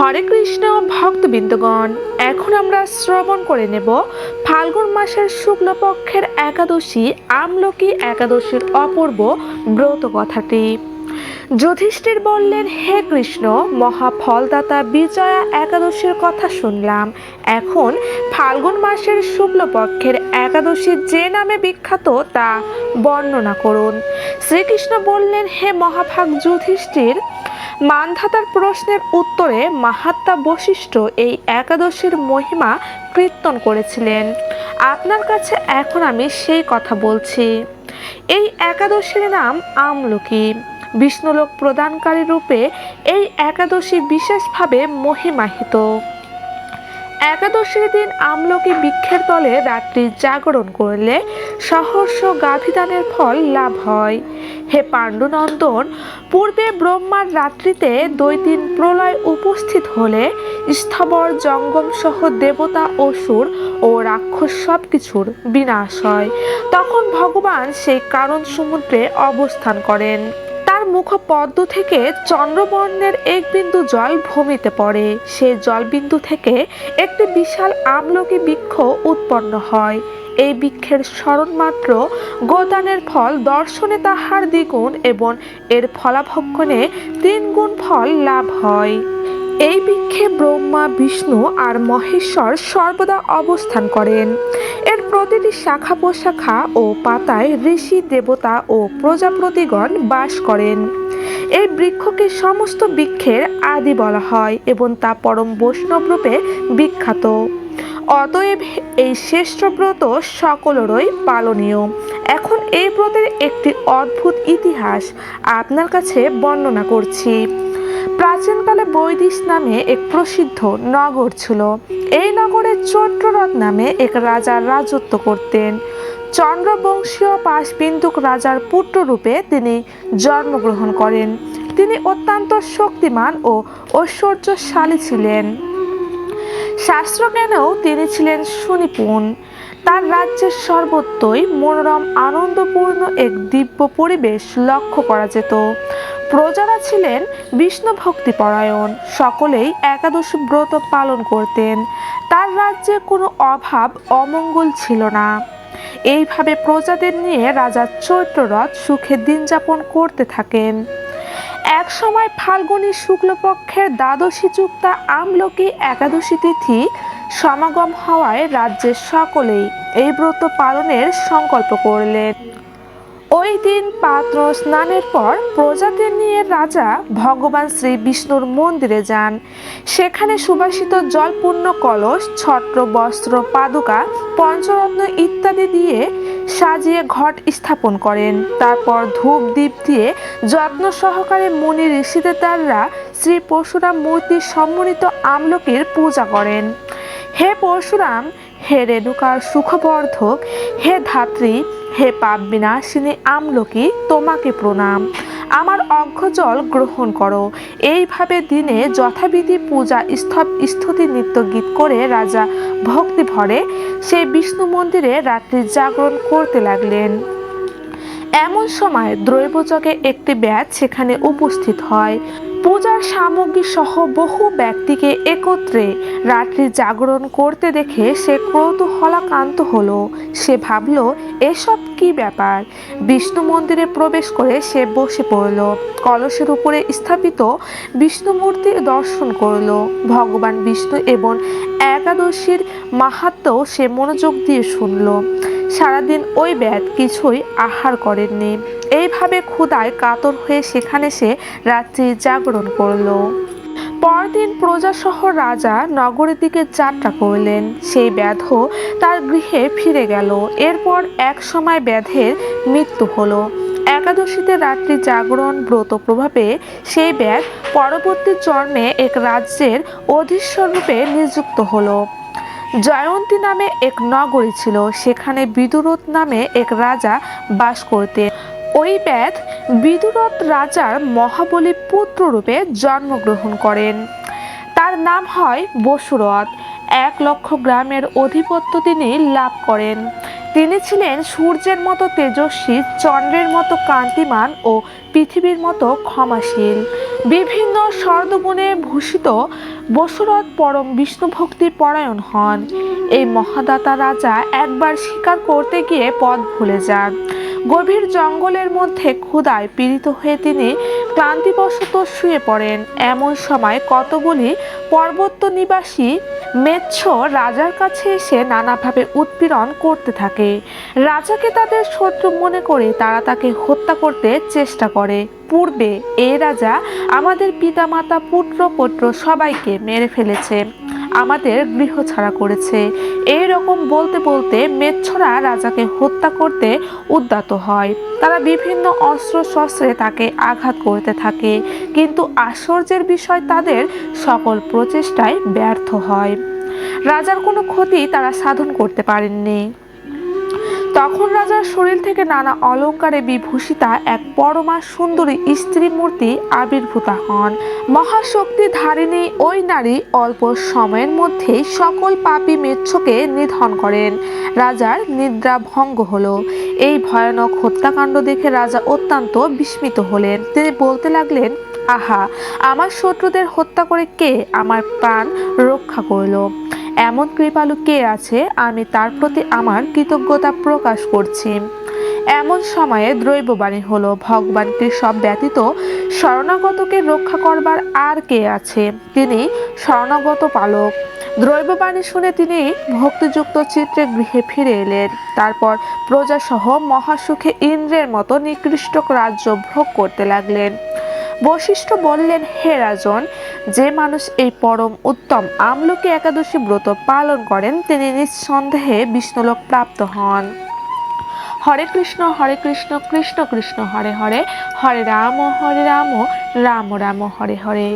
হরে কৃষ্ণ ভক্তবৃন্দগণ, এখন আমরা শ্রবণ করে নেব ফাল্গুন মাসের শুক্লপক্ষের একাদশী আমলকি একাদশীর অপূর্ব ব্রত কথাটি। যুধিষ্ঠির বললেন, হে কৃষ্ণ, মহাফলদাতা বিজয়া একাদশীর কথা শুনলাম। এখন ফাল্গুন মাসের শুক্লপক্ষের একাদশী যে নামে বিখ্যাত তা বর্ণনা করুন। শ্রীকৃষ্ণ বললেন, হে মহাভাগ যুধিষ্ঠির, মানধাতার প্রশ্নের উত্তরে মাহাত্মা বশিষ্ঠ এই একাদশীর মহিমা কীর্তন করেছিলেন। আপনার কাছে এখন আমি সেই কথা বলছি। এই একাদশীর নাম আমলকি। বিষ্ণুলোক প্রদানকারী রূপে এই একাদশী বিশেষভাবে মহিমাহিত। একাদশীর দিন আমলকি বৃক্ষের তলে রাত্রি জাগরণ করলে সহস্র গাভীদানের ফল লাভ হয়। হে পাণ্ডুনন্দন, পূর্বে ব্রহ্মার রাত্রিতে দৈতিন প্রলয় উপস্থিত হলে স্থবর জঙ্গম সহ দেবতা, অসুর ও রাক্ষস সব কিছুর বিনাশ হয়। তখন ভগবান সেই কারণ সমুদ্রে অবস্থান করেন। তার মুখপদ্ম থেকে চন্দ্রবর্ণের এক বিন্দু জল ভূমিতে পড়ে। সেই জলবিন্দু থেকে একটি বিশাল আমলকি বৃক্ষ উৎপন্ন হয়। এই বৃক্ষের স্মরণমাত্র গোদানের ফল দর্শনে তাহার দ্বিগুণ এবং এর ফলাভক্ষণে 3 গুণ ফল লাভ হয়। এই বৃক্ষে ব্রহ্মা, বিষ্ণু আর মহেশ্বর সর্বদা অবস্থান করেন। এর প্রতিটি শাখা প্রশাখা ও পাতায় ঋষি, দেবতা ও প্রজাপতিগণ বাস করেন। এই বৃক্ষকে সমস্ত বৃক্ষের আদি বলা হয় এবং তা পরম বৈষ্ণব রূপে বিখ্যাত। অতএব এই শ্রেষ্ঠ ব্রত সকলেরই পালনীয়। এখন এই ব্রতের একটি অদ্ভুত ইতিহাস আপনার কাছে বর্ণনা করছি। প্রাচীনকালে বৈদিশ নামে এক প্রসিদ্ধ নগর ছিল। এই নগরে চৈত্ররথ নামে এক রাজা রাজত্ব করতেন। চন্দ্রবংশীয় পাশবিন্দুক রাজার পুত্ররূপে তিনি জন্মগ্রহণ করেন। তিনি অত্যন্ত শক্তিমান ও ঐশ্বর্যশালী ছিলেন। শাস্ত্রজ্ঞানেও তিনি ছিলেন সুনিপুণ। তার রাজ্যের সর্বত্রই মনোরম আনন্দপূর্ণ এক দিব্য পরিবেশ লক্ষ্য করা যেত। প্রজারা ছিলেন বিষ্ণু ভক্তিপরায়ণ, সকলেই একাদশী ব্রত পালন করতেন। তার রাজ্যে কোনো অভাব অমঙ্গল ছিল না। এইভাবে প্রজাদের নিয়ে রাজা চৈত্ররথ সুখে দিন যাপন করতে থাকেন। এক সময় ফাল্গুনী শুক্লপক্ষের দ্বাদশী যুক্তা আমলকি একাদশী তিথি সমাগম হওয়ায় রাজ্যের সকলেই এই ব্রত পালনের সংকল্প করলেন। ওই দিন পাত্র স্নানের পর প্রজাদের নিয়ে রাজা ভগবান শ্রী বিষ্ণুর মন্দিরে যান। সেখানে সুবাসিত জলপূর্ণ কলস, ছত্র, বস্ত্র, পাদুকা, পঞ্চরত্ন ইত্যাদি দিয়ে সাজিয়ে ঘট স্থাপন করেন। তারপর ধূপ দীপ দিয়ে যত্ন সহকারে মুনি ঋষিদের দ্বারা শ্রী পরশুরাম মূর্তি সম্মানিত আমলকির পূজা করেন। হে পরশুরাম, হে রেণুকার সুখবর্ধক, হে ধাত্রী, হে পাপ বিনাশিনী আমলকি, তোমাকে প্রণাম। আমার অর্ঘ্যজল গ্রহণ করো। এইভাবে দিনে যথাবিধি পূজা, স্তুতি, নৃত্য গীত করে রাজা ভক্তি ভরে সেই বিষ্ণু মন্দিরে রাত্রি জাগরণ করতে লাগলেন। এমন সময় দ্রৈবযোগে একটি ব্যাধ সেখানে উপস্থিত হয়। পূজার সামগ্রী সহ বহু ব্যক্তিকে একত্রে রাত্রি জাগরণ করতে দেখে সে কৌতূহলাকান্ত হলো। সে ভাবল, এসব কি ব্যাপার। বিষ্ণু মন্দিরে প্রবেশ করে সে বসে পড়ল। কলসের উপরে স্থাপিত বিষ্ণু মূর্তি দর্শন করল। ভগবান বিষ্ণু এবং একাদশীর মাহাত্ম্য সে মনোযোগ দিয়ে শুনল। সারাদিন ওই ব্যাধ কিছুই আহার করেননি। এইভাবে ক্ষুধায় কাতর হয়ে সেখানে সে রাত্রি জাগরণ করল। পরদিন প্রজাসহ রাজা নগরের দিকে যাত্রা করলেন। সেই ব্যাধও তার গৃহে ফিরে গেল। এরপর এক সময় ব্যাধের মৃত্যু হলো। একাদশীতে রাত্রি জাগরণ ব্রত প্রভাবে সেই ব্যাধ পরবর্তী জন্মে এক রাজ্যের অধীশ্বর রূপে নিযুক্ত হলো। জয়ন্তী নামে এক নগরী ছিল। সেখানে বিদুরথ নামে এক রাজা বাস করতেন। ওই ব্যাধ বিদুরথ রাজার মহাবলী পুত্র রূপে জন্মগ্রহণ করেন। তার নাম হয় বসুরথ। 1 লক্ষ গ্রামের অধিপত্য তিনি লাভ করেন। তিনি ছিলেন সূর্যের মতো তেজস্বী, চন্দ্রের মতো কান্তিমান ও পৃথিবীর মতো ক্ষমাশীল। বিভিন্ন স্বর্ণগুণে ভূষিত বসুরথ পরম বিষ্ণু ভক্তি পরায়ণ হন। এই মহাদাতা রাজা একবার শিকার করতে গিয়ে পথ ভুলে যান। গভীর জঙ্গলের মধ্যে ক্ষুধায় পীড়িত হয়ে তিনি ক্লান্তিবশত শুয়ে পড়েন। এমন সময় কতগুলি পর্বত নিবাসী মেচ্ছ রাজার কাছে এসে নানাভাবে উৎপীড়ন করতে থাকে। রাজাকে তাদের শত্রু মনে করে তারা তাকে হত্যা করতে চেষ্টা করে। পূর্বে এই রাজা আমাদের পিতামাতা পুত্র পৌত্র সবাইকে মেরে ফেলেছে, আমাদের গৃহ ছাড়া করেছে। এই রকম বলতে বলতে মেচ্ছরা রাজাকে হত্যা করতে উদ্যত হয়। তারা বিভিন্ন অস্ত্র শস্ত্রে তাকে আঘাত করতে থাকে, কিন্তু আশ্চর্যের বিষয় তাদের সকল প্রচেষ্টায় ব্যর্থ হয়। রাজার কোনো ক্ষতি তারা সাধন করতে পারেননি। তখন রাজার শরীর থেকে নানা অলঙ্কারে বিভূষিতা এক পরমা সুন্দরী স্ত্রী মূর্তি আবির্ভূতা হন। মহাশক্তি ধারিণী ওই নারী অল্প সময়ের মধ্যেই সকল পাপী মেচ্ছকে নিধন করেন। রাজার নিদ্রা ভঙ্গ হলো। এই ভয়ানক হত্যাকাণ্ড দেখে রাজা অত্যন্ত বিস্মিত হলেন। তিনি বলতে লাগলেন, আহা, আমার শত্রুদের হত্যা করে কে আমার প্রাণ রক্ষা করলো? এমন কৃপালু কে আছে? আমি তার প্রতি আমার কৃতজ্ঞতা প্রকাশ করছি। এমন সময়ে দ্রৈববাণী হলো, ভগবান কেশব ব্যতীত শরণাগতকে রক্ষা করবার আর কে আছে? তিনি শরণাগত পালক। দ্রৈববাণী শুনে তিনি ভক্তিযুক্ত চিত্রে গৃহে ফিরে এলেন। তারপর প্রজাসহ মহাসুখে ইন্দ্রের মতো নিকৃষ্ট রাজ্য ভোগ করতে লাগলেন। বশিষ্ঠ বললেন, হে রাজন, যে মানুষ এই পরম উত্তম আমলকি একাদশী ব্রত পালন করেন তিনি নিঃসন্দেহে বিষ্ণুলোক প্রাপ্ত হন। হরে কৃষ্ণ কৃষ্ণ কৃষ্ণ হরে হরে, হরে রাম রাম রাম হরে হরে।